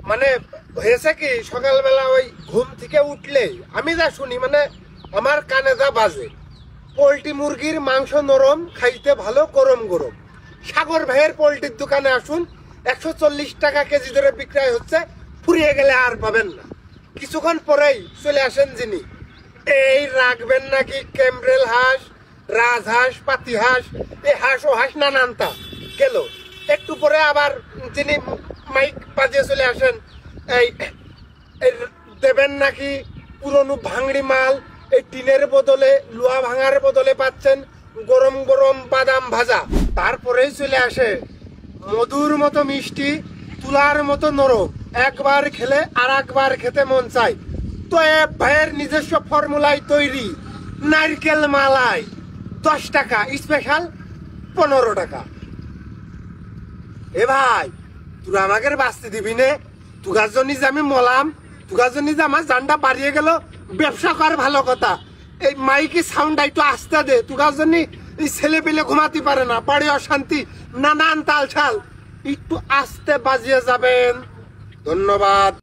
মানে হয়েছে কি সকালবেলা ওই ঘুম থেকে উঠলে আমি যা শুনি মানে আমার কানে যা বাজে পোল্ট্রি মুরগির মাংস নরম খাইতে ভালো গরম গরম। সাগর ভাইয়ের পোল্ট্রির দোকানে আসুন, 140 টাকা কেজি ধরে বিক্রয় হচ্ছে, ফুরিয়ে গেলে আর পাবেন না। কিছুক্ষণ পরেই চলে আসেন যিনি, এই রাখবেন নাকি ক্যাম্বেল হাঁস, রাজহাঁস, পাতি হাঁস, এই হাঁস ও হাঁস নানানটা গেল। একটু পরে আবার যিনি মাইক বাজিয়ে চলে আসেন, এই দেবেন নাকি পুরনো ভাঙড়ি মাল, এই টিনের বদলে লোহা ভাঙার বদলে পাচ্ছেন গরম গরম বাদাম ভাজা। তারপরেই চলে আসে মধুর মতো মিষ্টি, তুলার মতো নরম, একবার খেলে আর একবার খেতে মন চায়। তো ভাইয়ের নিজস্ব ফর্মুলায় তৈরি নারকেল মালাই 10 টাকা, স্পেশাল 15 টাকা। এ ভাই তোরা আমাকে বাঁচতে দিবি নে? তুগার জন্য যে আমি মলাম, তুগার জন্য যে আমার জানটা বাড়িয়ে গেল, ব্যবসা কর ভালো কথা, এই মাইকে সাউন্ডটা একটু আস্তে দে। তুগার জন্য এই ছেলে পেলে ঘুমাতে পারে না, বাড়ি অশান্তি, নানান তাল ছাল, একটু আস্তে বাজিয়ে যাবেন। ধন্যবাদ।